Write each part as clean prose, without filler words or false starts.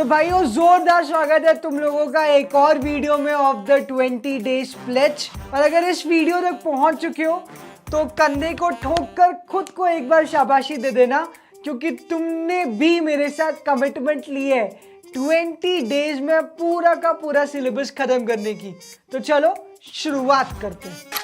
तो भाइयों जोरदार स्वागत है तुम लोगों का एक और वीडियो में ऑफ द 20 डेज प्लेज। और अगर इस वीडियो तक पहुंच चुके हो तो कंधे को ठोक कर खुद को एक बार शाबाशी दे देना, क्योंकि तुमने भी मेरे साथ कमिटमेंट ली है 20 डेज में पूरा का पूरा सिलेबस खत्म करने की। तो चलो शुरुआत करते हैं।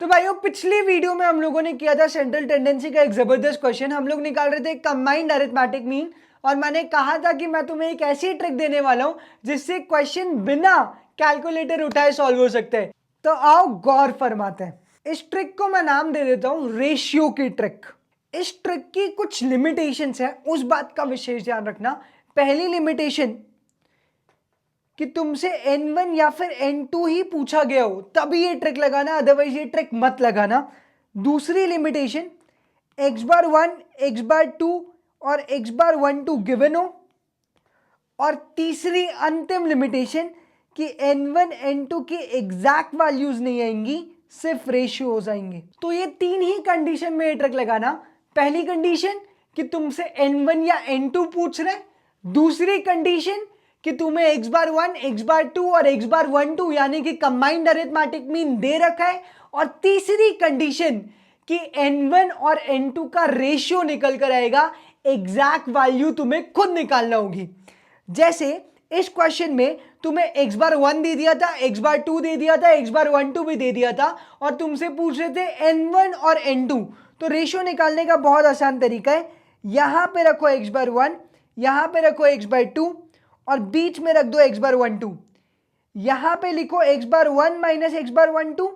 तो भाइयों पिछली वीडियो में हम लोगों ने किया था सेंट्रल टेंडेंसी का एक जबरदस्त क्वेश्चन। हम लोग निकाल रहे थे कंबाइंड अरिथमेटिक मीन, और मैंने कहा था कि मैं तुम्हें एक ऐसी ट्रिक देने वाला हूं जिससे क्वेश्चन बिना कैलकुलेटर उठाए सॉल्व हो सकते हैं। तो आओ गौर फरमाते हैं। इस ट्रिक को मैं नाम दे देता हूं रेशियो की ट्रिक। इस ट्रिक की कुछ लिमिटेशंस है, उस बात का विशेष ध्यान रखना। पहली लिमिटेशन कि तुमसे N1 या फिर N2 ही पूछा गया हो तभी ये ट्रिक लगाना, अदरवाइज ये ट्रिक मत लगाना। दूसरी लिमिटेशन x बार 1 x बार 2 और x बार 1 2 गिवन हो। और तीसरी अंतिम लिमिटेशन कि N1 N2 की एग्जैक्ट वैल्यूज नहीं आएंगी, सिर्फ रेशियो हो जाएंगे। तो ये तीन ही कंडीशन में ये ट्रिक लगाना। पहली कंडीशन कि तुमसे N1 या N2 पूछ रहे। दूसरी कंडीशन कि तुम्हें x बार 1 x बार 2 और x बार 1 2 यानी कि कंबाइंड अरिथमेटिक मीन दे रखा है। और तीसरी कंडीशन कि N1 और N2 का रेशियो निकल कर आएगा, एग्जैक्ट वैल्यू तुम्हें खुद निकालना होगी। जैसे इस क्वेश्चन में तुम्हें x बार 1 दे दिया था, x बार 2 दे दिया था, x बार 1 2 भी दे दिया था, और तुमसे पूछ रहे थे N1 और N2। तो रेशियो निकालने का बहुत आसान तरीका है। यहां पे रखो x बार 1, यहां पे रखो x बार 2 और बीच में रख दो x बार 1 2। यहां पे लिखो x बार 1 माइनस x बार 1 2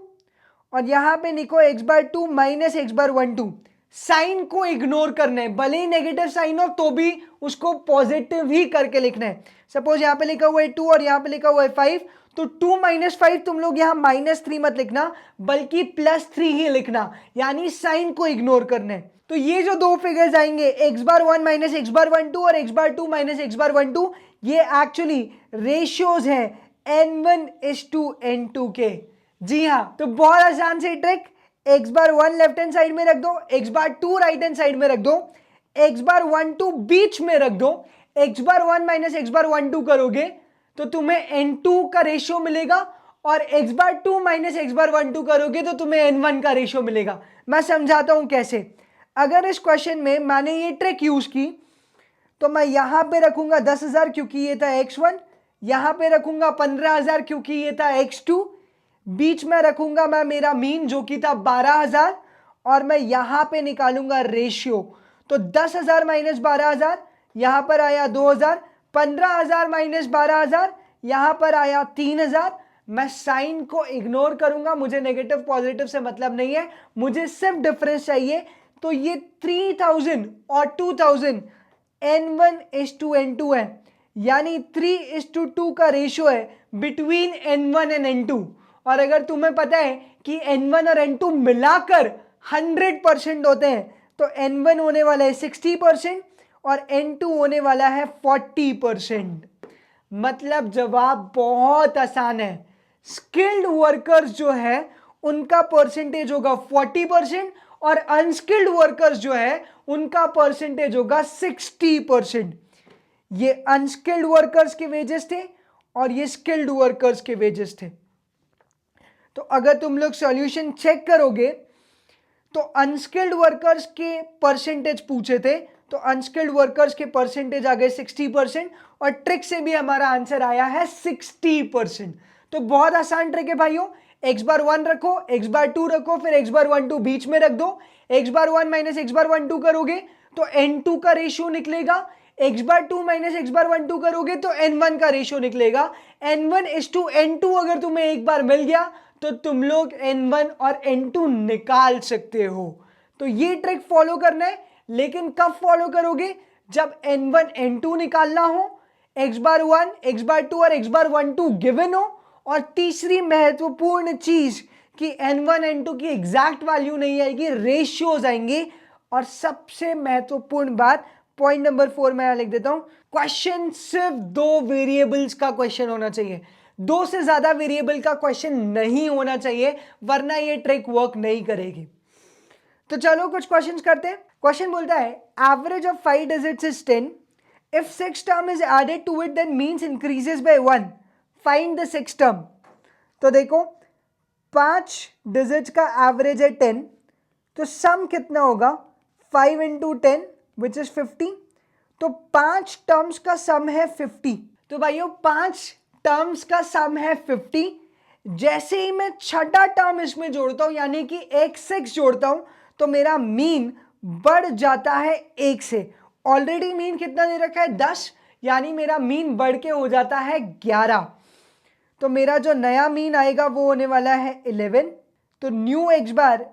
और यहां पे लिखो x बार 2 माइनस x बार 1 2। साइन को इग्नोर करना है, भले ही नेगेटिव साइन हो तो भी उसको पॉजिटिव ही करके लिखना है। सपोज यहां पे लिखा हुआ है 2 और यहां पे लिखा हुआ है 5, तो 2 माइनस 5 तुम लोग यहां -3 मत लिखना, बल्कि +3 ही लिखना, यानी साइन को इग्नोर करना है। तो ये जो दो फिगर्स आएंगे x बार 1 माइनस x बार 1 2 और x बार 2 माइनस x बार 1 2, ये एक्चुअली रेशियोज हैं N1:N2 के। जी हाँ, तो बहुत आसान से ट्रिक। x बार 1 लेफ्ट हैंड साइड में रख दो, x बार 2 राइट हैंड साइड में रख दो, x बार 1 2 बीच में रख दो। x बार 1 माइनस x बार 1 2 करोगे तो तुम्हें N2 का रेशियो मिलेगा, और x बार 2 माइनस x बार 1 2 करोगे तो तुम्हें N1 का रेशियो मिलेगा। मैं समझाता हूं कैसे। अगर इस क्वेश्चन में मैंने ये ट्रिक यूज की तो मैं यहां पे रखूंगा 10,000 क्योंकि ये था x1, यहां पे रखूंगा 15,000 क्योंकि ये था x2, बीच में रखूंगा मैं मेरा मीन जो कि था 12,000, और मैं यहां पे निकालूंगा रेशियो। तो 10,000 माइनस 12,000 यहां पर आया 2,000, 15,000 माइनस 12,000 यहां पर आया 3,000। मैं साइन को इग्नोर करूंगा, मुझे नेगेटिव पॉजिटिव से मतलब नहीं है, मुझे सिर्फ डिफरेंस चाहिए। तो ये 3,000 और 2,000 N1:N2 है, यानी 3:2 का रेशियो है बिटवीन N1 एंड N2। और अगर तुम्हें पता है कि N1 और N2 मिलाकर 100% होते हैं तो N1 होने वाला है 60% और N2 होने वाला है 40%। मतलब जवाब बहुत आसान है। स्किल्ड वर्कर्स जो है उनका परसेंटेज होगा 40% और अनस्किल्ड वर्कर्स जो है उनका परसेंटेज होगा 60%। ये अनस्किल्ड वर्कर्स के वेजेस थे और ये स्किल्ड वर्कर्स के वेजेस थे। तो अगर तुम लोग सॉल्यूशन चेक करोगे तो अनस्किल्ड वर्कर्स के परसेंटेज पूछे थे, तो अनस्किल्ड वर्कर्स के परसेंटेज आ गए 60%, और ट्रिक से भी हमारा आंसर आया है 60%। तो बहुत आसान ट्रिक है भाइयों। x बार 1 रखो, x बार 2 रखो, फिर x बार 1 2 बीच में रख दो। x बार 1 माइनस x बार 1 2 करोगे तो N2 का रेशियो निकलेगा। x बार 2 माइनस x बार 1 2 करोगे तो N1 का रेशियो निकलेगा। N1:N2 अगर तुम्हें एक बार मिल गया तो तुम लोग N1 और N2 निकाल सकते हो। तो ये ट्रिक फॉलो करना है, लेकिन कब फॉलो करोगे? जब N1 N2 निकालना हो, x बार 1 x बार 2 और x बार 1 2 गिवन हो, और तीसरी महत्वपूर्ण चीज कि N1 N2 की एग्जैक्ट वैल्यू नहीं आएगी, रेशियोज आएंगे। और सबसे महत्वपूर्ण बात पॉइंट नंबर 4 मैं यहां लिख देता हूं, क्वेश्चन सिर्फ 2 वेरिएबल्स का क्वेश्चन होना चाहिए। 2 से ज्यादा वेरिएबल का क्वेश्चन नहीं होना चाहिए, वरना ये ट्रिक वर्क नहीं करेगी। तो चलो कुछ क्वेश्चंस करते हैं। क्वेश्चन बोलता है average of 5 digits is 10, if 6 term is added to it then means increases by 1, find the 6 term. तो देखो 5 डिजिट्स का एवरेज है 10, तो सम कितना होगा 5 इंटू 10 विच इज 50, तो 5 टर्म्स का सम है 50। तो भाइयों 5 टर्म्स का सम है 50। जैसे ही मैं छठा टर्म इसमें जोड़ता हूं यानी कि x6 जोड़ता हूं तो मेरा मीन बढ़ जाता है 1 से। ऑलरेडी मीन कितना दे रखा है 10, यानी मेरा मीन बढ़ के हो जाता है 11। तो मेरा जो नया मीन आएगा वो होने वाला है 11। तो new x bar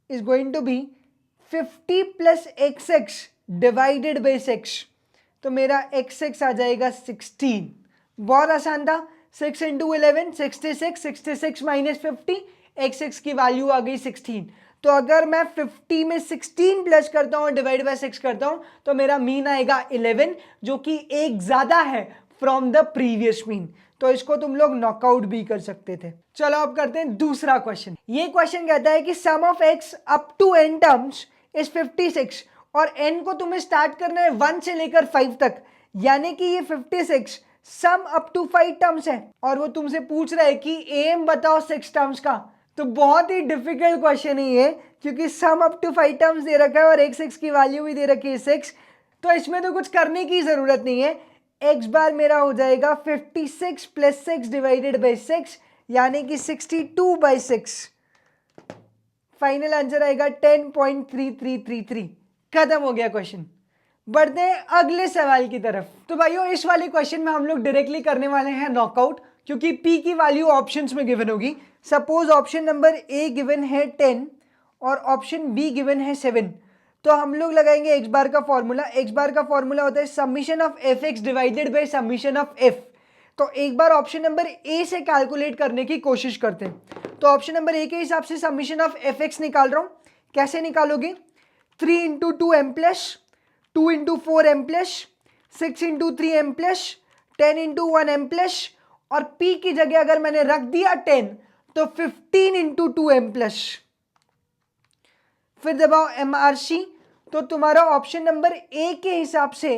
is going to be 50 plus x6 divided by 6। तो मेरा x6 आ जाएगा 16। बहुत आसान था। 6 इंटू 11 66, 66 माइनस 50, x6 की वैल्यू आ गई 16। तो अगर मैं 50 में 16 प्लस करता हूं डिवाइड बाय 6 करता हूं तो मेरा मीन आएगा 11, जो कि एक ज्यादा है फ्रॉम द प्रीवियस मीन। तो इसको तुम लोग नॉकआउट भी कर सकते थे। चलो अब करते हैं दूसरा क्वेश्चन। ये क्वेश्चन कहता है कि sum of x up to n terms is 56 और n को तुम्हें स्टार्ट करना है 1 से लेकर 5 तक, यानी कि ये 56 सम अप टू 5 टर्म्स है और वो तुमसे पूछ रहा है कि एम बताओ 6 टर्म्स का। तो बहुत ही डिफिकल्ट क्वेश्चन है ये, क्योंकि सम अप टू 5 टर्म्स दे रखा है और x6 की वैल्यू भी दे रखी है 6। तो इसमें तो कुछ करने की जरूरत नहीं है। x बार मेरा हो जाएगा 56 प्लस 6 डिवाइडेड बाई 6, यानी कि 62 बाई 6। फाइनल आंसर आएगा 10.3333। खत्म हो गया क्वेश्चन। बढ़ते हैं अगले सवाल की तरफ। तो भाइयों इस वाले क्वेश्चन में हम लोग डायरेक्टली करने वाले हैं नॉकआउट, क्योंकि p की वैल्यू ऑप्शंस में गिवन होगी। Suppose option number a given है 10 और ऑप्शन b गिवन है 7, तो हम लोग लगाएंगे x बार का फॉर्मूला। x बार का फॉर्मूला होता है summation of fx divided by summation of f। तो एक बार ऑप्शन नंबर a से कैलकुलेट करने की कोशिश करते हैं। तो ऑप्शन नंबर a के हिसाब से समीशन ऑफ fx निकाल रहा हूं। कैसे निकालोगे? 3 into 2 m plus 2 into 4 m plus 6 into 3 m plus 10 into 1 m plus, और p की जगह अगर मैंने रख दिया 10 तो 15 इंटू 2 m प्लस। फिर दबाओ MRC, तो तुम्हारा ऑप्शन नंबर ए के हिसाब से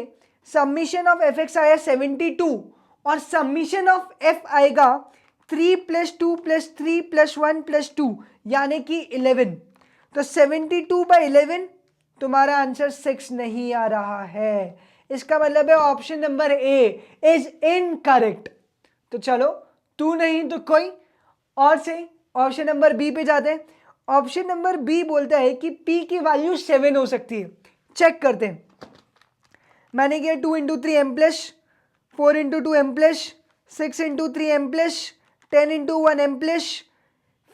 समीशन ऑफ fx आया 72 और समीशन ऑफ f आएगा 3 प्लस 2 प्लस 3 प्लस 1 प्लस 2, यानी कि 11। तो 72 बाई 11 तुम्हारा आंसर 6 नहीं आ रहा है। इसका मतलब है option number A is incorrect. तो चलो तू नहीं तो कोई और सही, ऑप्शन नंबर बी पे जाते हैं। ऑप्शन नंबर बी बोलता है कि p की वैल्यू 7 हो सकती है। चेक करते हैं। मैंने किया 2 into 3 m plus 4 into 2 m plus 6 into 3 m plus 10 into 1 m plus,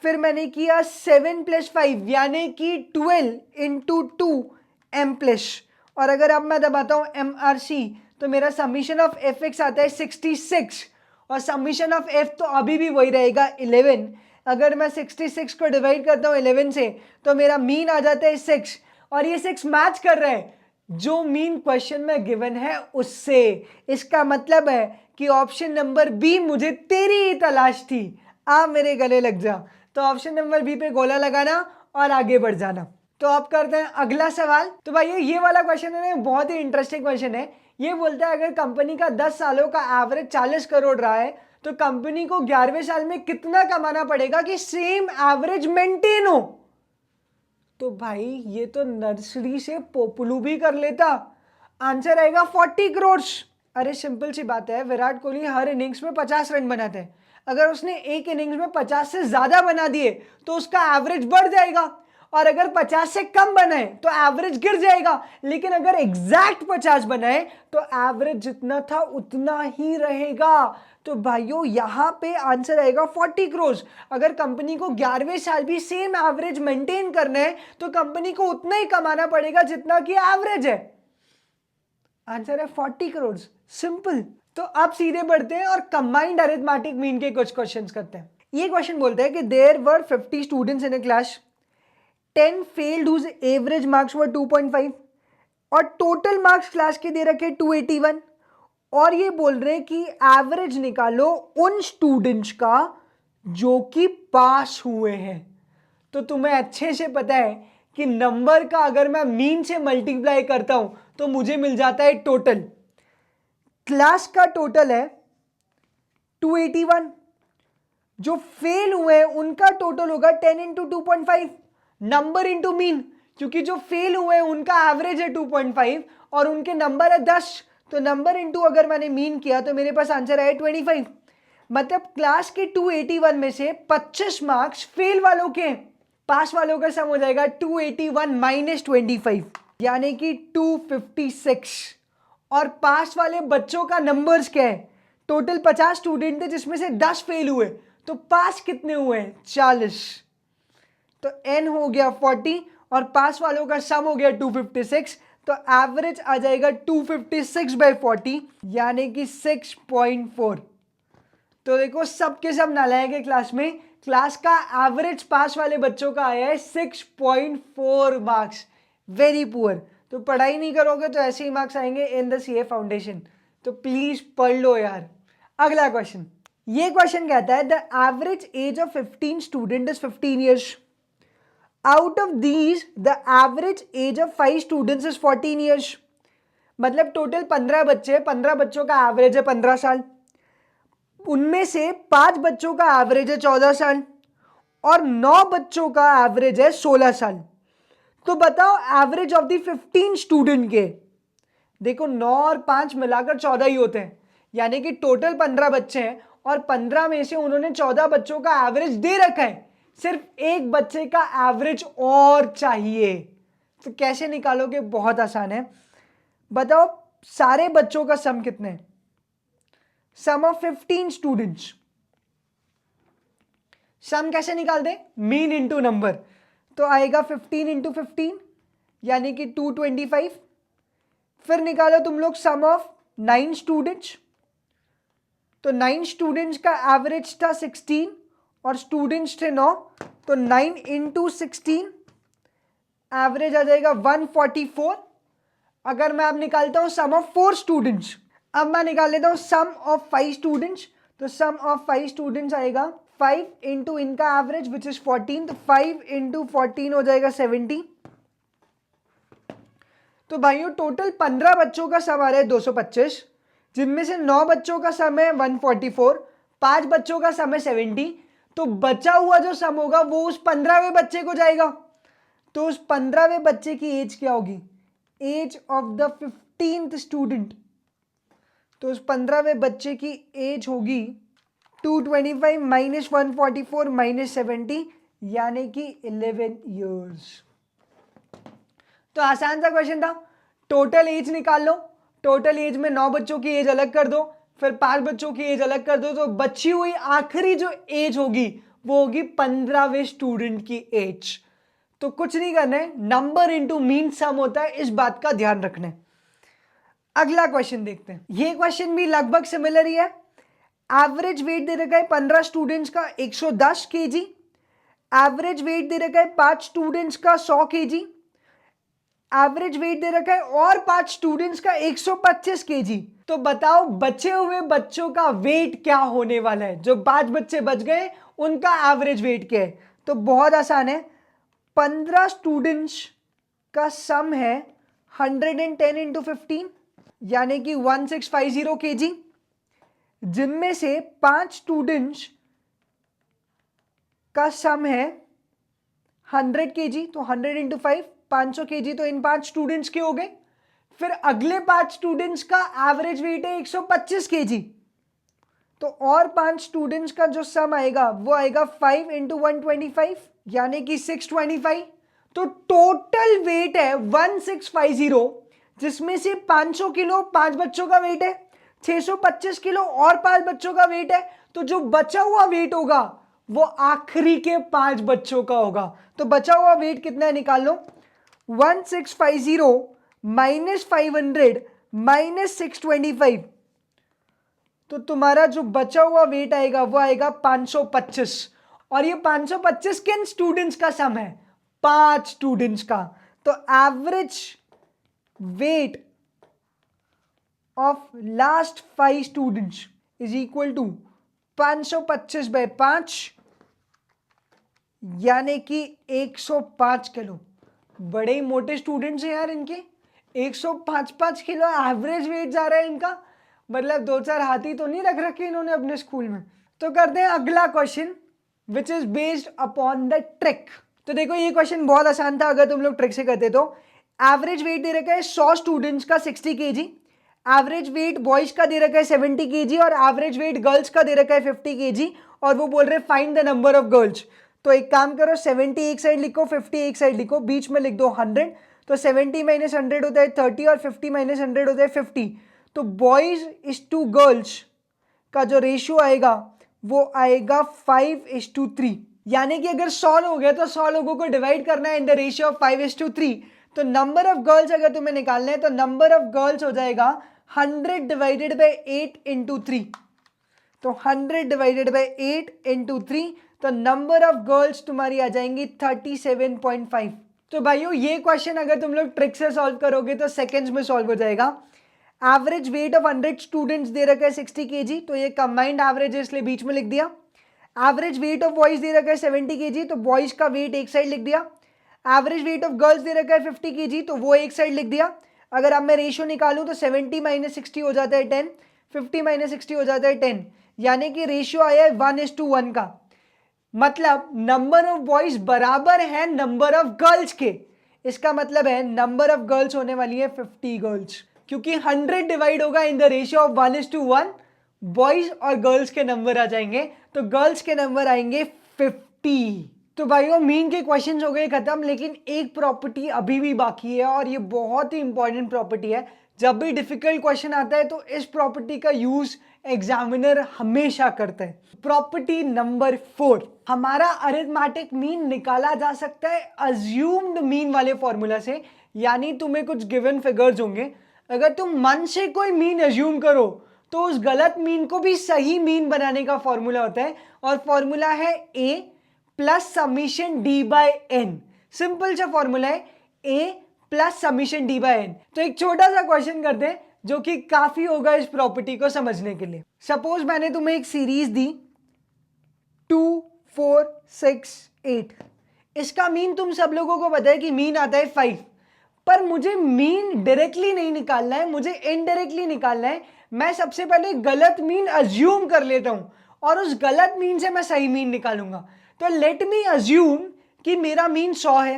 फिर मैंने किया 7 प्लस 5 यानी कि 12 इंटू 2 m प्लस, और अगर अब मैं दबाता हूँ MRC तो मेरा समीशन ऑफ fx आता है 66 और समीशन ऑफ f तो अभी भी वही रहेगा 11। अगर मैं 66 को डिवाइड करता हूँ 11 से तो मेरा मीन आ जाता है 6, और ये 6 मैच कर रहा है जो मीन क्वेश्चन में गिवन है उससे। इसका मतलब है कि ऑप्शन नंबर बी मुझे तेरी ही तलाश थी, आ मेरे गले लग जा। तो ऑप्शन नंबर बी पे गोला लगाना और आगे बढ़ जाना। तो अब करते हैं अगला सवाल। तो भाई ये वाला क्वेश्चन है ना, बहुत ही इंटरेस्टिंग क्वेश्चन है। ये बोलता है अगर कंपनी का 10 सालों का एवरेज 40 करोड़ रहा है तो कंपनी को 11वें साल में कितना कमाना पड़ेगा कि सेम एवरेज मेंटेन हो। तो भाई ये तो नर्सरी से पोपुलू भी कर लेता। आंसर आएगा 40 करोड़। अरे सिंपल सी बात है, विराट कोहली हर इनिंग्स में 50 रन बनाते हैं। अगर उसने एक इनिंग्स में 50 से ज्यादा बना दिए तो उसका एवरेज बढ़ जाएगा, और अगर 50 से कम बनाए तो एवरेज गिर जाएगा। लेकिन अगर एग्जैक्ट 50 बनाए तो एवरेज जितना था उतना ही रहेगा। तो भाइयों यहां पे आंसर आएगा 40 करोड़। अगर कंपनी को 11वें साल भी सेम एवरेज मेंटेन करना है तो कंपनी को उतना ही कमाना पड़ेगा जितना कि एवरेज है। आंसर है 40 करोड़। सिंपल। तो अब सीधे बढ़ते हैं और कंबाइंड अरिथमेटिक मीन के कुछ क्वेश्चंस करते हैं। ये क्वेश्चन बोलते हैं कि there were 50 students in a class, 10 failed whose average marks were 2.5 और टोटल मार्क्स क्लास के दे रखे 281, और ये बोल रहे हैं कि एवरेज निकालो उन स्टूडेंट्स का जो कि पास हुए हैं। तो तुम्हें अच्छे से पता है कि नंबर का अगर मैं मीन से मल्टीप्लाई करता हूं तो मुझे मिल जाता है टोटल। क्लास का टोटल है 281, जो फेल हुए हैं उनका टोटल होगा 10 इंटू 2.5, नंबर इंटू मीन, क्योंकि जो फेल हुए हैं उनका एवरेज है 2.5 और उनके नंबर है 10, तो नंबर इंटू अगर मैंने मीन किया तो मेरे पास आंसर आया 25। मतलब क्लास के 281 में से 25 मार्क्स फेल वालों के, पास वालों का सम हो जाएगा 281 माइनस 25, यानी कि 256। और पास वाले बच्चों का नंबर्स क्या है, टोटल 50 स्टूडेंट थे जिसमें से 10 फेल हुए, तो पास कितने हुए, 40। तो n हो गया 40 और पास वालों का सम हो गया 256, तो एवरेज आ जाएगा 256/40 यानी कि 6.4। तो देखो सबके सब नालायक है क्लास में, क्लास का एवरेज पास वाले बच्चों का आया है 6.4 मार्क्स, वेरी पुअर। तो पढ़ाई नहीं करोगे तो ऐसे ही मार्क्स आएंगे इन द सीए फाउंडेशन, तो प्लीज पढ़ लो यार। अगला क्वेश्चन, ये क्वेश्चन कहता है the average age of 15 student is 15 years, out of these the average age of 5 students is 14 years. मतलब टोटल 15 बच्चे, 15 बच्चों का एवरेज है 15 साल, उनमें से 5 बच्चों का एवरेज है 14 साल और 9 बच्चों का एवरेज है 16 साल। तो बताओ एवरेज ऑफ दी 15 स्टूडेंट के, देखो 9 और 5 मिलाकर 14 ही होते हैं, यानी कि टोटल 15 बच्चे हैं और 15 में से उन्होंने 14 बच्चों का एवरेज दे रखा है, सिर्फ एक बच्चे का एवरेज और चाहिए। तो कैसे निकालोगे, बहुत आसान है। बताओ सारे बच्चों का सम कितने हैं, सम ऑफ 15 स्टूडेंट्स, सम कैसे निकाल दे, मीन इंटू नंबर, तो आएगा 15 इंटू 15 यानी कि 225। फिर निकालो तुम लोग सम ऑफ 9 स्टूडेंट्स, तो 9 स्टूडेंट्स का एवरेज था 16 और स्टूडेंट्स थे 9, तो 9 इंटू 16 एवरेज आ जाएगा 144। अगर मैं अब निकालता हूं सम ऑफ 4 स्टूडेंट्स, अब मैं निकाल लेता हूं सम ऑफ 5 स्टूडेंट्स, तो सम ऑफ 5 स्टूडेंट्स आएगा 5 इंटू इनका एवरेज विच इज 14, तो 5 इंटू 14 हो जाएगा 70। तो भाइयों टोटल 15 बच्चों का सम आ रहा है 225, जिनमें से 9 बच्चों का सम है 144, 5 बच्चों का सम है 70, तो बचा हुआ जो सम होगा वो उस 15वें बच्चे को जाएगा। तो उस 15वें बच्चे की एज क्या होगी, as of the 15th student, तो उस 15वें बच्चे की एज होगी 225 माइनस 144 माइनस 70 यानी कि 11 ईयर्स। तो आसान सा क्वेश्चन था, टोटल एज निकाल लो, टोटल एज में 9 बच्चों की एज अलग कर दो, फिर 5 बच्चों की एज अलग कर दो, तो बची हुई आखिरी जो एज होगी वो होगी 15वें स्टूडेंट की एज। तो कुछ नहीं करना है, नंबर इंटू मीन सम होता है, इस बात का ध्यान रखना है। अगला क्वेश्चन देखते हैं, ये क्वेश्चन भी लगभग सिमिलर ही है। एवरेज वेट दे रखा है 15 स्टूडेंट्स का 110 केजी, एवरेज वेट दे रखा है 5 स्टूडेंट्स का 100 केजी, एवरेज वेट दे रखा है और 5 स्टूडेंट्स का 125 केजी। तो बताओ बचे हुए बच्चों का वेट क्या होने वाला है, जो 5 बच्चे बच गए उनका एवरेज वेट क्या है। तो बहुत आसान है, 15 स्टूडेंट्स का सम है 110 इंटू 15 यानी कि 1650 केजी, जिनमें से 5 स्टूडेंट्स का सम है 100 केजी, तो 100 इंटू 5 500 केजी, तो इन 5 स्टूडेंट्स के हो गए। फिर अगले 5 स्टूडेंट्स का एवरेज वेट है 125 केजी, तो और 5 स्टूडेंट्स का जो सम आएगा वो आएगा 5 इंटू 125 यानी कि 625। तो टोटल वेट है 1650, जिसमें से 500 किलो 5 बच्चों का वेट है, 625 किलो और 5 बच्चों का वेट है, तो जो बचा हुआ वेट होगा वो आखिरी के 5 बच्चों का होगा। तो बचा हुआ वेट कितना है निकाल लो, 1650 माइनस 500 माइनस 625, तो तुम्हारा जो बचा हुआ वेट आएगा वो आएगा 525। और ये 525 किन स्टूडेंट्स का सम है, 5 स्टूडेंट्स का। तो average weight of last 5 students is equal to 525/5 यानी कि 105 किलो। बड़े ही मोटे स्टूडेंट्स हैं यार इनके, 105 किलो एवरेज वेट जा रहा है इनका, मतलब 2-4 हाथी तो नहीं रख रखे इन्होंने अपने स्कूल में। तो करते हैं अगला question which is based upon the trick. तो देखो ये क्वेश्चन बहुत आसान था अगर तुम लोग ट्रिक से करते तो। एवरेज वेट दे रखा है 100 स्टूडेंट्स का 60 kg, एवरेज वेट बॉयज का दे रखा है 70 kg और एवरेज वेट गर्ल्स का दे रखा है 50 kg, और वो बोल रहे हैं find the number of girls. तो एक काम करो, 70 एक साइड लिखो, 50 एक साइड लिखो, बीच में लिख दो 100। तो 70 माइनस 100 होता है 30 और 50 माइनस 100 होता है 50। तो बॉयज इज टू गर्ल्स का जो रेशियो आएगा वो आएगा 5:3। यानी कि अगर 100 लोग हैं तो 100 लोगों को डिवाइड करना है इन द रेशियो ऑफ 5:3। तो नंबर ऑफ गर्ल्स अगर तुम्हें निकालना है तो नंबर ऑफ गर्ल्स हो जाएगा 100 डिवाइडेड बाई 8 इंटू 3। तो 100 डिवाइडेड बाई 8 इंटू 3, तो नंबर ऑफ गर्ल्स तुम्हारी आ जाएंगी 37.5। तो भाइयों ये क्वेश्चन अगर तुम लोग ट्रिक से सॉल्व करोगे तो सेकेंड्स में सॉल्व हो जाएगा। Average weight of 100 students they रखा है 60 kg, तो ये कंबाइंड एवरेज है इसलिए बीच में लिख दिया। Average weight of boys they रखा है 70 kg, तो बॉयज का वेट एक साइड लिख दिया। Average weight of girls they रखा है 50 kg, तो वो एक साइड लिख दिया। अगर अब मैं रेशियो निकालूं तो 70 माइनस 60 हो जाता है 10, 50 माइनस 60 हो जाता है 10, यानी कि रेशियो आया है 1:1 का। मतलब नंबर ऑफ बॉयज बराबर है नंबर ऑफ गर्ल्स के। इसका मतलब है नंबर ऑफ गर्ल्स होने वाली है 50 गर्ल्स, क्योंकि 100 डिवाइड होगा in the ratio of 1:1, boys और गर्ल्स के नंबर आ जाएंगे, तो गर्ल्स के नंबर आएंगे 50। तो भाइयों मीन के क्वेश्चंस हो गए खत्म, लेकिन एक प्रॉपर्टी अभी भी बाकी है और ये बहुत ही इंपॉर्टेंट प्रॉपर्टी है। जब भी डिफिकल्ट क्वेश्चन आता है तो इस प्रॉपर्टी का यूज एग्जामिनर हमेशा करता है। प्रॉपर्टी नंबर 4, हमारा अरिथमेटिक मीन निकाला जा सकता है अज्यूम्ड मीन वाले फॉर्मूला से। यानी तुम्हें कुछ गिवन फिगर्स होंगे, अगर तुम मन से कोई मीन अज्यूम करो तो उस गलत मीन को भी सही मीन बनाने का फॉर्मूला होता है, और फॉर्मूला है a plus summation d by N. Simple सा फॉर्मूला है a plus summation d by N. तो एक छोटा सा क्वेश्चन करते हैं जो कि काफी होगा इस प्रॉपर्टी को समझने के लिए। सपोज मैंने तुम्हें एक सीरीज दी 2 4 6 8, इसका मीन तुम सब लोगों को पता है कि मीन आता है 5, पर मुझे मीन डायरेक्टली नहीं निकालना है, मुझे इनडायरेक्टली निकालना है। मैं सबसे पहले गलत मीन अज्यूम कर लेता हूं और उस गलत मीन से मैं सही मीन निकालूंगा। तो लेट मी अज्यूम कि मेरा मीन 100 है।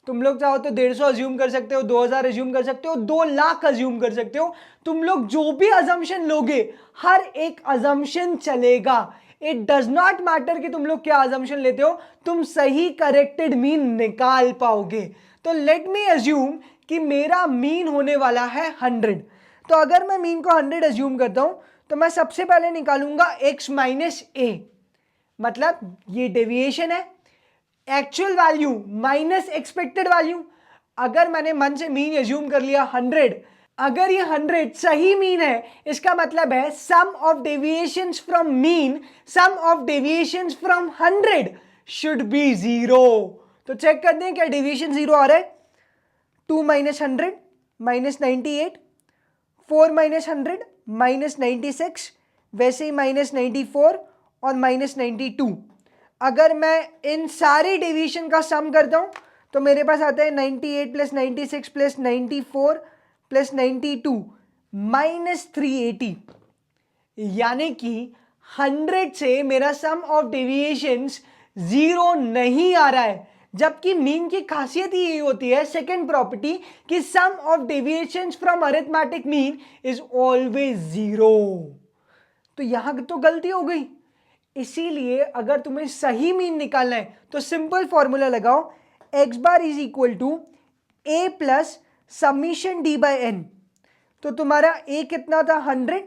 तुम लोग चाहो तो 150 अज्यूम कर सकते हो, 2000 अज्यूम कर सकते हो, 2 लाख अज्यूम कर सकते हो। तुम लोग जो भी अजम्पशन लोगे हर एक अजम्पशन चलेगा। इट डज नॉट मैटर कि तुम लोग क्या अजम्पशन लेते हो, तुम सही करेक्टेड मीन निकाल पाओगे। तो लेट मी अज्यूम कि मेरा मीन होने वाला है 100। तो अगर मैं मीन को 100 अज्यूम करता हूं तो मैं सबसे पहले निकालूंगा x माइनस ए, मतलब ये डेविएशन है, actual value minus expected value. अगर मैंने मन से मीन अज्यूम कर लिया 100, अगर ये 100 सही मीन है, इसका मतलब है sum of deviations from mean, sum of deviations from 100 should be 0। तो चेक करते हैं क्या डेविएशन 0 आ रहा है। 2 माइनस 100 माइनस 98, 4 माइनस 100 माइनस 96, वैसे ही माइनस 94 और माइनस 92। अगर मैं इन सारे डेविएशन का सम करता हूं तो मेरे पास आता है 98 प्लस 96 प्लस 94 प्लस 92 माइनस 380। यानी कि 100 से मेरा सम ऑफ डेविएशंस 0 नहीं आ रहा है, जबकि मीन की खासियत ही होती है सेकंड प्रॉपर्टी कि sum of deviations from arithmetic mean is always 0। तो यहां तो गलती हो गई। इसीलिए अगर तुम्हें सही मीन निकालना है तो सिंपल फॉर्मूला लगाओ, x bar is equal to a plus summation d by N. तो तुम्हारा a कितना था 100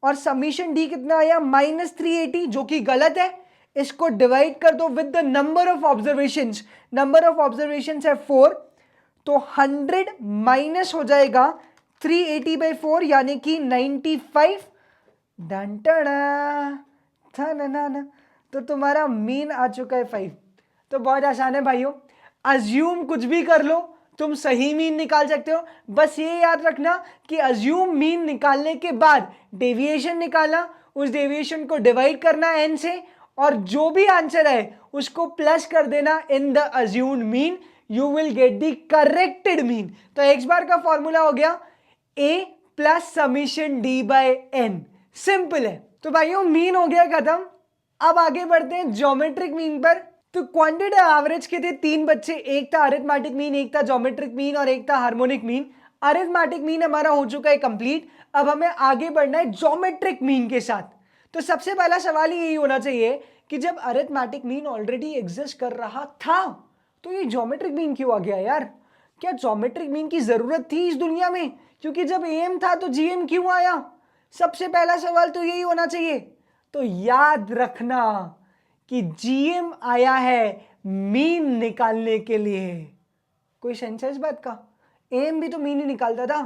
और समीशन d कितना आया माइनस 380, जो कि गलत है। इसको डिवाइड कर दो with the number of observations, number of observations है 4, तो 100 माइनस हो जाएगा 380 बाई 4 यानी कि 95। ना तो तुम्हारा मीन आ चुका है 5। तो बहुत आसान है भाइयों, अज्यूम कुछ भी कर लो, तुम सही मीन निकाल सकते हो। बस ये याद रखना कि अज्यूम मीन निकालने के बाद डेविएशन निकालना, उस डेविएशन को डिवाइड करना n से, और जो भी आंसर है उसको प्लस कर देना in the assumed mean, you will get the corrected mean. तो x बार का फॉर्मूला हो गया a plus summation d by n। Simple है। तो भाइयों मीन हो गया खत्म। अब आगे बढ़ते हैं ज्योमेट्रिक मीन पर। तो क्वांटिटेटिव एवरेज के थे 3 बच्चे, एक था अरिथमेटिक मीन, एक था ज्योमेट्रिक मीन और एक था हार्मोनिक मीन। अरिथमेटिक मीन हमारा हो चुका है कंप्लीट। अब हमें आगे बढ़ना है ज्योमेट्रिक मीन के साथ। तो सबसे पहला सवाल यही होना चाहिए कि जब अरिथमेटिक मीन ऑलरेडी एग्जिस्ट कर रहा था तो ये ज्योमेट्रिक मीन क्यों आ गया यार? क्या ज्योमेट्रिक मीन की जरूरत थी इस दुनिया में? क्योंकि जब एम था तो जीएम क्यों आया? सबसे पहला सवाल तो यही होना चाहिए। तो याद रखना कि जीएम आया है मीन निकालने के लिए। कोई सेंस है इस बात का? एम भी तो मीन ही निकालता था,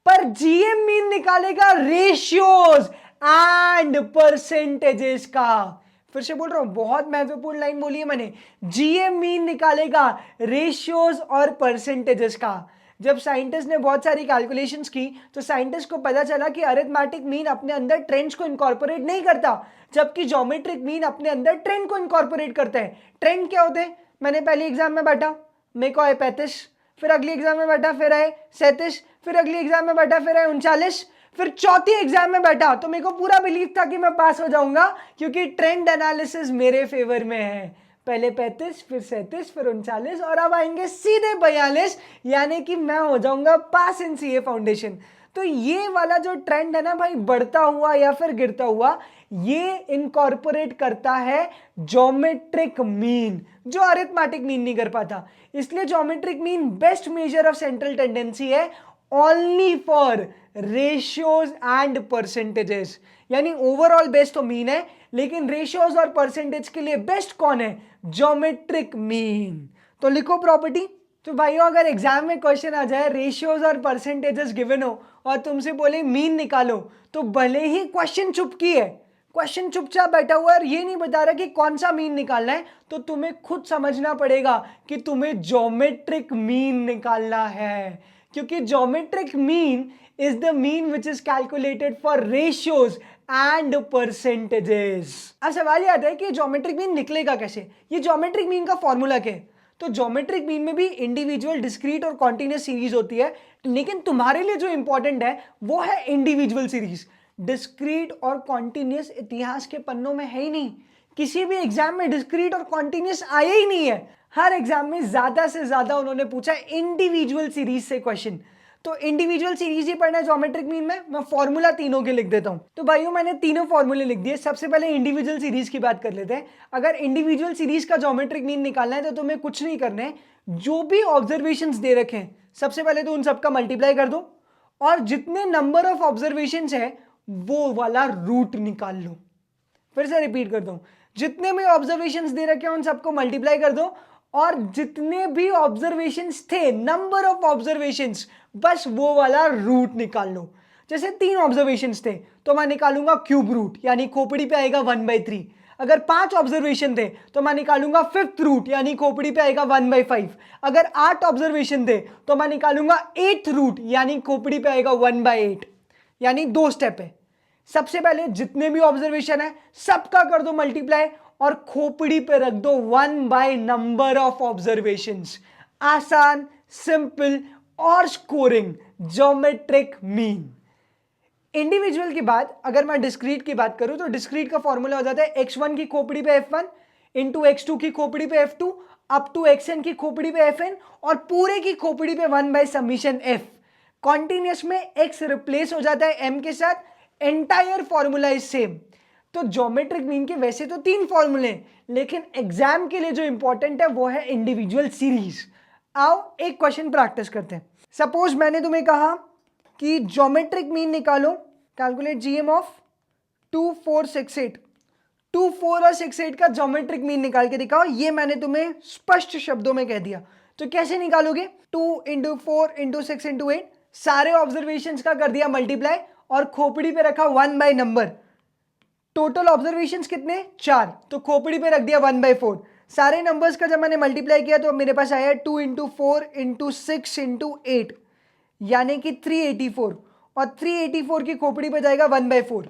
पर जीएम मीन निकालेगा रेशियोज एंड परसेंटेजेस का। फिर से बोल रहा हूं, बहुत महत्वपूर्ण लाइन बोली है मैंने। जीएम मीन निकालेगा रेशियोज और परसेंटेजेस का। जब साइंटिस्ट ने बहुत सारी कैलकुलेशंस की तो साइंटिस्ट को पता चला कि अरिथमेटिक मीन अपने अंदर ट्रेंड्स को इनकॉर्पोरेट नहीं करता, जबकि ज्योमेट्रिक मीन अपने अंदर ट्रेंड को इनकॉर्पोरेट करता है। ट्रेंड क्या होते हैं? मैंने पहले एग्जाम में बैठा, मेरे को आए 35, फिर अगली एग्जाम में बैठा फिर आए 37, फिर अगली एग्जाम में बैठा फिर आए 39, फिर चौथी एग्जाम में बैठा तो मेरे को पूरा बिलीव था कि मैं पास हो जाऊंगा, क्योंकि ट्रेंड एनालिसिस मेरे फेवर में है। पहले 35, फिर 37, फिर 39 और अब आएंगे सीधे 42, यानी कि मैं हो जाऊंगा पास इन सीए फाउंडेशन। तो ये वाला जो ट्रेंड है ना भाई, बढ़ता हुआ या फिर गिरता हुआ, ये इनकॉर्पोरेट करता है ज्योमेट्रिक मीन, जो अरिथमेटिक मीन नहीं कर पाता। इसलिए geometric mean best measure of central tendency है only for ratios and percentages. यानी ओवरऑल बेस्ट तो मीन है, लेकिन रेशियोज और परसेंटेज के लिए बेस्ट कौन है? Geometric mean. तो लिखो प्रॉपर्टी। तो भाइयों अगर एग्जाम में क्वेश्चन आ जाए रेशियोज और परसेंटेजेस गिवन हो और तुमसे बोले मीन निकालो, तो भले ही क्वेश्चन चुपकी है, क्वेश्चन चुपचाप बैठा हुआ है और ये नहीं बता रहा कि कौन सा मीन निकालना है, तो तुम्हें खुद समझना पड़ेगा कि तुम्हें ज्योमेट्रिक मीन निकालना है, क्योंकि geometric mean is the mean which is calculated for ratios and percentages. अब सवाल ये आता है कि ज्योमेट्रिक मीन निकलेगा कैसे? ये ज्योमेट्रिक मीन का फॉर्मूला क्या है? तो ज्योमेट्रिक मीन में भी इंडिविजुअल, डिस्क्रीट और कॉन्टिन्यूस सीरीज होती है, लेकिन तुम्हारे लिए जो इंपॉर्टेंट है वो है इंडिविजुअल सीरीज। डिस्क्रीट और कॉन्टिन्यूस इतिहास के पन्नों में है ही नहीं, किसी भी एग्जाम में डिस्क्रीट और कॉन्टिन्यूस आया ही नहीं है। हर एग्जाम में ज्यादा से ज्यादा उन्होंने पूछा इंडिविजुअल सीरीज से क्वेश्चन। तो इंडिविजुअल सीरीज ही पढ़ना है ज्योमेट्रिक मीन में। मैं फॉर्मूला तीनों के लिख देता हूं। तो भाइयों मैंने तीनों फॉर्मूले लिख दिए। सबसे पहले इंडिविजुअल सीरीज की बात कर लेते हैं। अगर इंडिविजुअल सीरीज का ज्योमेट्रिक मीन निकालना है तो तुम्हें कुछ नहीं करना है, जो भी ऑब्जर्वेशंस दे रखे हैं सबसे पहले तो उन सबका मल्टीप्लाई कर दो और जितने नंबर ऑफ ऑब्जर्वेशंस है वो वाला रूट निकाल लो। फिर से रिपीट करता हूं, जितने भी ऑब्जर्वेशंस दे रखे हैं उन सबको मल्टीप्लाई कर दो और जितने भी ऑब्जर्वेशंस थे, नंबर ऑफ ऑब्जर्वेशंस, बस वो वाला रूट निकाल लो। जैसे 3 ऑब्जर्वेशंस थे तो मैं निकालूंगा क्यूब रूट, यानी खोपड़ी पे आएगा 1/3। अगर 5 ऑब्जर्वेशन थे तो मैं निकालूंगा 5th रूट, यानी खोपड़ी पे आएगा 1/5। अगर 8 ऑब्जर्वेशन थे तो मैं निकालूंगा 8th रूट, यानी खोपड़ी पे आएगा 1/8। यानी 2 स्टेप है। सबसे पहले जितने भी ऑब्जर्वेशन है सबका कर दो मल्टीप्लाई और खोपड़ी पे रख दो 1 बाय नंबर ऑफ ऑब्जर्वेशंस। आसान, सिंपल और स्कोरिंग ज्योमेट्रिक मीन। इंडिविजुअल के बाद अगर मैं डिस्क्रीट की बात करूं तो डिस्क्रीट का फॉर्मूला हो जाता है x1 की खोपड़ी पे f1 इंटू x2 की खोपड़ी पे f2 अप टू xn की खोपड़ी पे fn और पूरे की खोपड़ी पे 1 बाय समीशन f। कॉन्टिन्यूस में x रिप्लेस हो जाता है m के साथ, एंटायर फॉर्मूला इज सेम। तो ज्योमेट्रिक मीन के वैसे तो 3 फॉर्मूले, लेकिन एग्जाम के लिए जो इंपॉर्टेंट है वो है इंडिविजुअल सीरीज। आओ एक क्वेश्चन प्रैक्टिस करते हैं। सपोज मैंने तुम्हें कहा कि ज्योमेट्रिक मीन निकालो, कैलकुलेट जीएम ऑफ 2, 4, 6, 8। 2, 4 और 6, 8 का ज्योमेट्रिक मीन निकाल के दिखाओ। ये मैंने तुम्हें स्पष्ट शब्दों में कह दिया। तो कैसे निकालोगे? 2 इंटू 4 इंटू 6 इंटू 8, सारे ऑब्जर्वेशंस का कर दिया मल्टीप्लाई और खोपड़ी पे रखा 1 बाय नंबर। टोटल ऑब्जर्वेशंस कितने? 4, तो खोपड़ी पे रख दिया 1/4। सारे नंबर्स का जब मैंने मल्टीप्लाई किया तो मेरे पास आया 2 इंटू 4 इंटू 6 इंटू 8 यानी कि 384 और 384 की खोपड़ी पे जाएगा 1/4।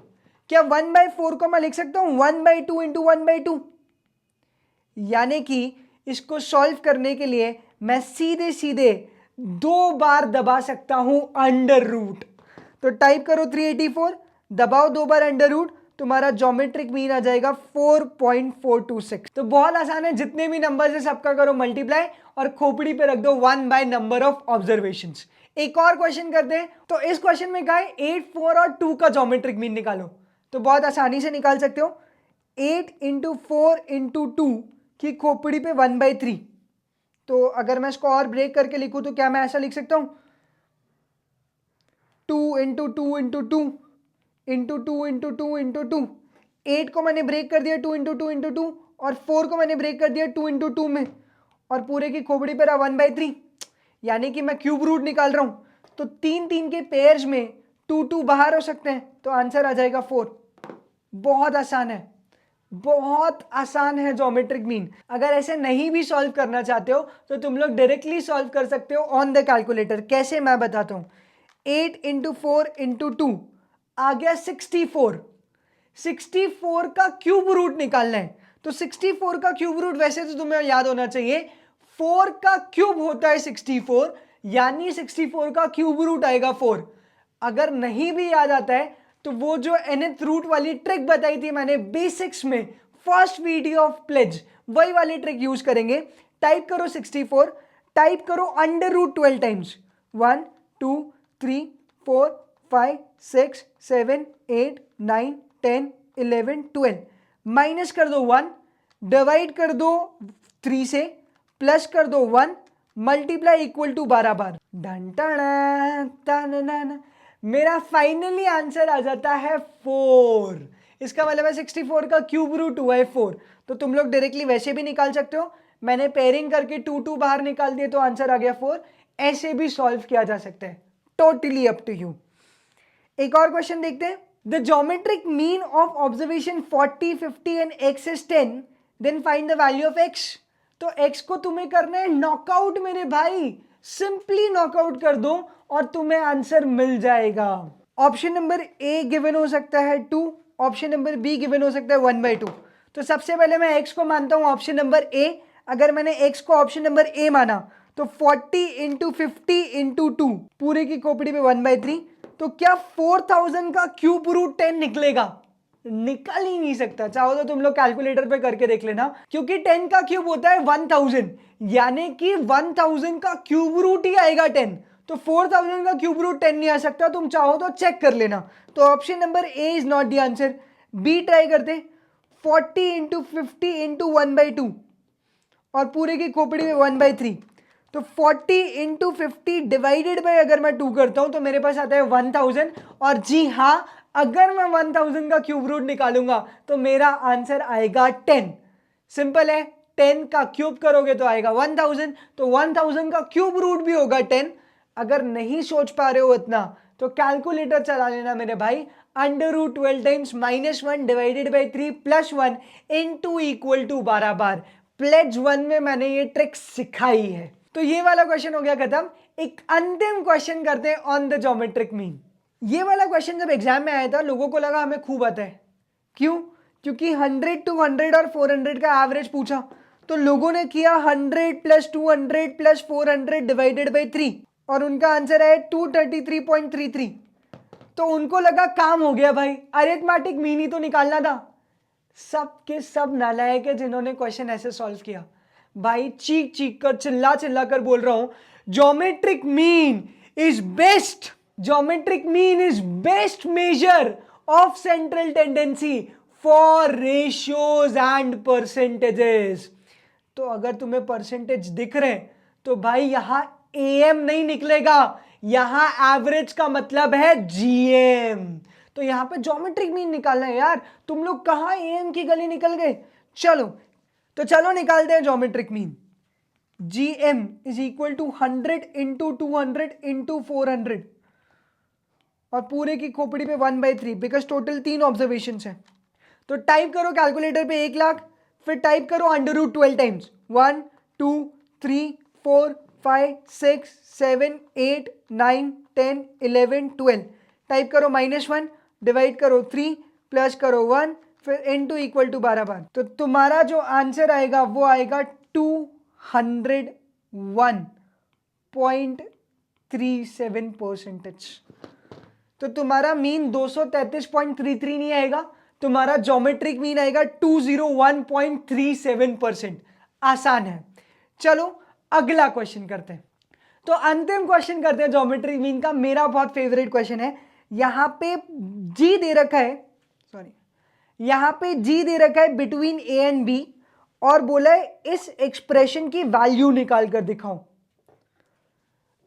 क्या 1/4 को मैं लिख सकता हूं 1/2 इंटू 1/2 यानी कि इसको सॉल्व करने के लिए मैं सीधे सीधे 2 बार दबा सकता हूं अंडर रूट। तो टाइप करो 384, दबाओ 2 बार अंडर रूट, तुम्हारा ज्योमेट्रिक मीन आ जाएगा 4.426। तो बहुत आसान है, जितने भी नंबर्स है सबका करो मल्टीप्लाई और खोपड़ी पे रख दो 1 बाय नंबर ऑफ ऑब्जर्वेशंस। एक और क्वेश्चन करते हैं। तो इस क्वेश्चन में कहा है 8, 4 और 2 का ज्योमेट्रिक मीन निकालो। तो बहुत आसानी से निकाल सकते हो। 8 इंटू 4 इंटू 2 की खोपड़ी पे 1/3। तो अगर मैं इसको और ब्रेक करके लिखूं तो क्या मैं ऐसा लिख सकता हूं 2 into 2 into 2 into 2 into 2 into 2। 8 को मैंने ब्रेक कर दिया 2 इंटू 2 इंटू 2 और 4 को मैंने ब्रेक कर दिया 2 इंटू 2 में और पूरे की खोपड़ी पर 1/3 यानी कि मैं क्यूब रूट निकाल रहा हूं। तो 3 के पेयर्स में 2 बाहर हो सकते हैं तो आंसर आ जाएगा 4। बहुत आसान है, बहुत आसान है ज्योमेट्रिक मीन। अगर ऐसे नहीं भी सॉल्व करना चाहते हो तो तुम लोग डायरेक्टली सॉल्व कर सकते हो ऑन द कैलकुलेटर। कैसे मैं बताता हूं। 8 इंटू 4 इंटू 2 आ गया 64। 64 का क्यूब रूट निकालना है। तो 64 का क्यूब रूट वैसे तो तुम्हें याद होना चाहिए 4 का क्यूब होता है 64 यानी 64 का क्यूब रूट आएगा 4। अगर नहीं भी याद आता है तो वो जो nth रूट वाली ट्रिक बताई थी मैंने बेसिक्स में फर्स्ट वीडियो ऑफ प्लेज, वही वाली ट्रिक यूज करेंगे। टाइप करो 64, टाइप करो अंडर रूट 12 टाइम्स 1 2 3 4 5 6 7 8 9 10 11 12 माइनस कर दो 1, डिवाइड कर दो 3 से, प्लस कर दो 1, multiply equal to 12 bar. Done मेरा फाइनली आंसर आ जाता है 4। इसका मतलब है 64 का क्यूब रूट हुआ है 4। तो तुम लोग डायरेक्टली वैसे भी निकाल सकते हो। मैंने पेयरिंग करके 2 बाहर निकाल दिए तो आंसर आ गया 4। ऐसे भी सॉल्व किया जा सकता है, टोटली अप टू यू। एक और क्वेश्चन देखते हैं। The geometric mean of observation 40, 50 and x is 10, then find the value of x। तो x को तुम्हें करना है नॉकआउट मेरे भाई, सिंपली नॉकआउट कर दो और तुम्हें आंसर मिल जाएगा। ऑप्शन नंबर ए गिवन हो सकता है 2, ऑप्शन नंबर बी गिवन हो सकता है 1/2। तो सबसे पहले मैं x को मानता हूं ऑप्शन नंबर ए। अगर मैंने x को ऑप्शन नंबर ए माना तो 40 इंटू 50 इंटू 2 पूरे की खोपड़ी पे 1/3। तो क्या 4000 का क्यूब रूट 10 निकलेगा? निकल ही नहीं सकता। चाहो तो तुम लोग कैलकुलेटर पे करके देख लेना, क्योंकि 10 का क्यूब होता है 1000 यानी कि 1000 का क्यूब रूट ही आएगा 10। तो 4000 का क्यूब रूट 10 नहीं आ सकता। तुम चाहो तो चेक कर लेना। तो option number A is not the answer. B try करते। 40 इंटू 50 इंटू 1/2 और पूरे की खोपड़ी में 1/3। तो 40 इंटू 50 डिवाइडेड बाई अगर मैं 2 करता हूं तो मेरे पास आता है 1000। और जी हां, अगर मैं 1000 का क्यूब रूट निकालूंगा तो मेरा आंसर आएगा 10। सिंपल है, 10 का क्यूब करोगे तो आएगा 1000। तो 1000 का क्यूब रूट भी होगा 10। अगर नहीं सोच पा रहे हो इतना तो कैलकुलेटर चला लेना मेरे भाई। Under root 12 times -1 divided by 3 plus 1 into equal to 12 bar. प्लेज 1 में मैंने ये ट्रिक सिखाई है। तो ये वाला क्वेश्चन हो गया खत्म। एक अंतिम क्वेश्चन करते हैं ऑन द ज्योमेट्रिक मीन। ये वाला क्वेश्चन जब एग्जाम में आया था लोगों को लगा हमें खूब आता है। क्यों? क्योंकि 100, 200 और 400 का एवरेज पूछा। तो लोगों ने किया 100 प्लस 200 प्लस 400 डिवाइडेड बाई 3 और उनका आंसर है 233.33। तो उनको लगा काम हो गया भाई, अरिथमेटिक मीन ही तो निकालना था। सब के सब नालायक है जिन्होंने क्वेश्चन ऐसे सॉल्व किया। भाई चीख चीख कर चिल्ला चिल्ला कर बोल रहा हूं, geometric mean is best, geometric mean is best measure of central tendency for ratios and percentages. तो अगर तुम्हें परसेंटेज दिख रहे हैं तो भाई यहां एम नहीं निकलेगा, यहां एवरेज का मतलब है जीएम। तो यहां पे ज्योमेट्रिक मीन निकालना है यार। तुम लोग कहां एम की गली निकल गए। चलो निकालते हैं geometric mean. GM is equal to 100 into 200 into 400 और पूरे की खोपड़ी पे 1/3 बिकॉज टोटल 3 ऑब्जर्वेशन है। तो टाइप करो कैलकुलेटर पे 1 लाख फिर टाइप करो अंडर रूट 12 टाइम्स 1 2 3 4 5 6 7 8 9 10 11 12 टाइप करो -1 डिवाइड करो 3 प्लस करो 1 फिर इनटू इक्वल टू 12 बार। तो तुम्हारा जो आंसर आएगा वो आएगा 201.37%। तो तुम्हारा मीन 233.33 नहीं आएगा, तुम्हारा ज्योमेट्रिक मीन आएगा 201.37%। आसान है। चलो अगला क्वेश्चन करते हैं। तो अंतिम क्वेश्चन करते हैं ज्योमेट्रिक मीन का, मेरा बहुत फेवरेट क्वेश्चन है। यहां पे जी दे रखा है, सॉरी यहां पे जी दे रखा है बिटवीन ए एंड बी और बोला है इस एक्सप्रेशन की वैल्यू निकाल कर दिखाओ।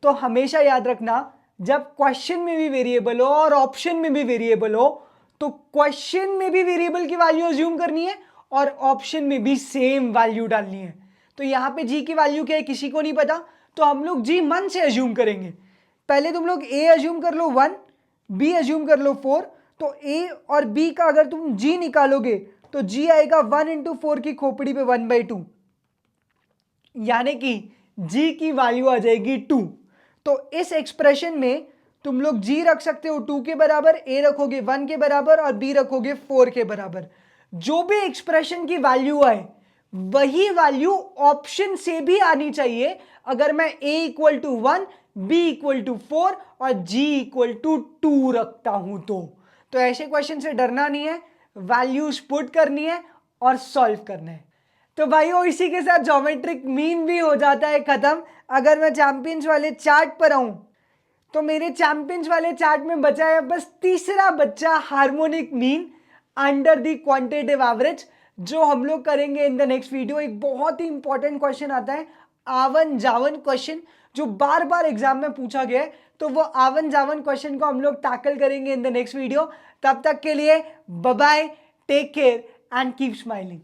तो हमेशा याद रखना, जब क्वेश्चन में भी वेरिएबल हो और ऑप्शन में भी वेरिएबल हो तो क्वेश्चन में भी वेरिएबल की वैल्यू अज्यूम करनी है और ऑप्शन में भी सेम वैल्यू डालनी है। तो यहां पे जी की वैल्यू क्या है किसी को नहीं पता, तो हम लोग जी मन से अज्यूम करेंगे। पहले तुम लोग ए अज्यूम कर लो 1, बी अज्यूम कर लो 4। तो ए और बी का अगर तुम जी निकालोगे तो जी आएगा 1 इंटू 4 की खोपड़ी पे 1/2, यानी कि जी की वैल्यू आ जाएगी 2। तो इस एक्सप्रेशन में तुम लोग जी रख सकते हो 2 के बराबर, ए रखोगे 1 के बराबर और बी रखोगे 4 के बराबर। जो भी एक्सप्रेशन की वैल्यू आए वही वैल्यू ऑप्शन से भी आनी चाहिए। अगर मैं a equal to 1, b equal to 4 और g इक्वल टू 2 रखता हूं तो ऐसे क्वेश्चन से डरना नहीं है, वैल्यूज पुट करनी है और सॉल्व करना है। तो भाइयों इसी के साथ ज्योमेट्रिक मीन भी हो जाता है खत्म। अगर मैं चैंपियंस वाले चार्ट पर आऊं तो मेरे चैंपियंस वाले चार्ट में बचा है बस तीसरा बच्चा, harmonic mean under the quantitative average, जो हम लोग करेंगे इन द नेक्स्ट वीडियो। एक बहुत ही इंपॉर्टेंट क्वेश्चन आता है, आवन जावन क्वेश्चन, जो बार बार एग्जाम में पूछा गया है। तो वो आवन जावन क्वेश्चन को हम लोग टैकल करेंगे इन द नेक्स्ट वीडियो। तब तक के लिए bye bye, take care and keep smiling.